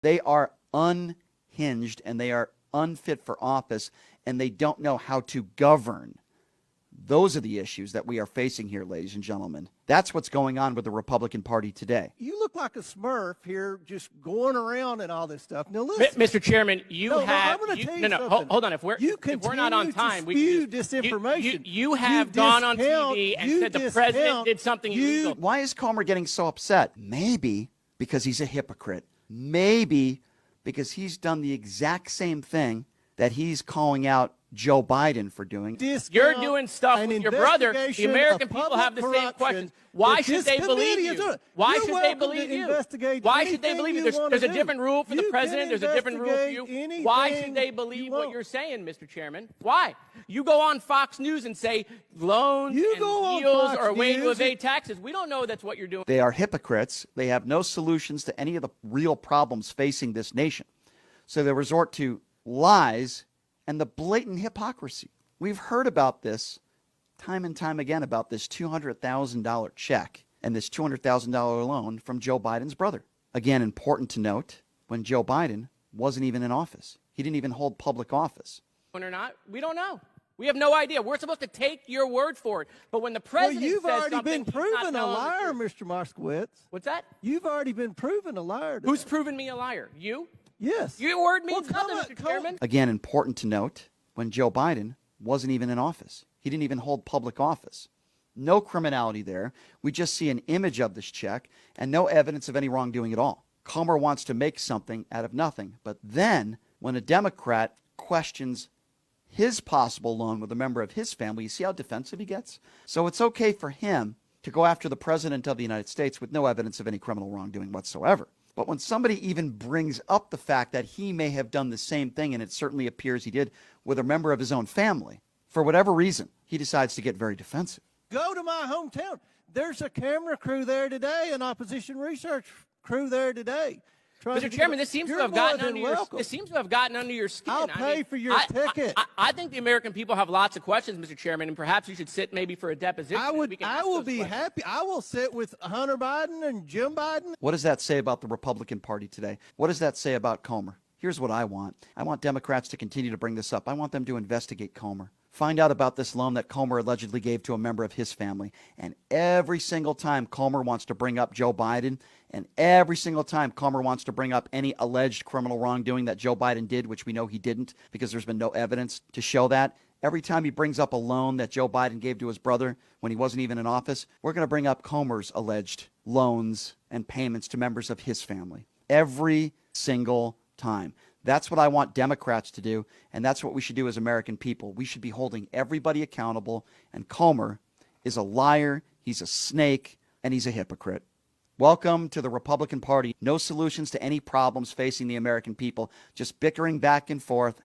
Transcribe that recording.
They are unhinged and they are unfit for office, and they don't know how to govern. Those are the issues that we are facing here, ladies and gentlemen. That's what's going on with the Republican Party today. You look like a Smurf here, just going around and all this stuff. Now, listen, Mr. Chairman, I'm going to tell you something. Hold on. If we're not on time, we disinformation. You have gone on TV and said the president did something illegal. Why is Comer getting so upset? Maybe because he's a hypocrite. Maybe because he's done the exact same thing that he's calling out Joe Biden for doing. You're doing stuff with your brother. The American people have the same questions. Why should they believe you? Why should they believe you? Why should they believe you? There's a different rule for the president. There's a different rule for you. Why should they believe what you're saying, Mr. Chairman? Why? You go on Fox News and say loans and deals are a way to evade taxes. We don't know that's what you're doing. They are hypocrites. They have no solutions to any of the real problems facing this nation. So they resort to lies and the blatant hypocrisy. We've heard about this time and time again, about this $200,000 check and this $200,000 loan from Joe Biden's brother. Again, important to note, when Joe Biden wasn't even in office. He didn't even hold public office. Or not, we don't know. We have no idea. We're supposed to take your word for it. But when the president you've says already been proven a liar, Mr. Moskowitz. What's that? You've already been proven a liar. Who's proven me a liar? You? Yes. Your word means nothing, Mr. Chairman. Again, important to note, when Joe Biden wasn't even in office. He didn't even hold public office. No criminality there. We just see an image of this check and no evidence of any wrongdoing at all. Comer wants to make something out of nothing. But then, when a Democrat questions his possible loan with a member of his family, you see how defensive he gets? So it's okay for him to go after the president of the United States with no evidence of any criminal wrongdoing whatsoever. But when somebody even brings up the fact that he may have done the same thing, and it certainly appears he did with a member of his own family, for whatever reason, he decides to get very defensive. Go to my hometown. There's a camera crew there today, an opposition research crew there today. Mr. Chairman, this seems to have gotten under your skin. I'll pay for your ticket. I think the American people have lots of questions, Mr. Chairman, and perhaps you should sit maybe for a deposition. I will be happy. I will sit with Hunter Biden and Jim Biden. What does that say about the Republican Party today? What does that say about Comer? Here's what I want. I want Democrats to continue to bring this up. I want them to investigate Comer. Find out about this loan that Comer allegedly gave to a member of his family. And every single time Comer wants to bring up Joe Biden, and every single time Comer wants to bring up any alleged criminal wrongdoing that Joe Biden did, which we know he didn't because there's been no evidence to show that, every time he brings up a loan that Joe Biden gave to his brother when he wasn't even in office, we're going to bring up Comer's alleged loans and payments to members of his family. Every single time. That's what I want Democrats to do, and that's what we should do as American people. We should be holding everybody accountable, and Comer is a liar, he's a snake, and he's a hypocrite. Welcome to the Republican Party. No solutions to any problems facing the American people, just bickering back and forth,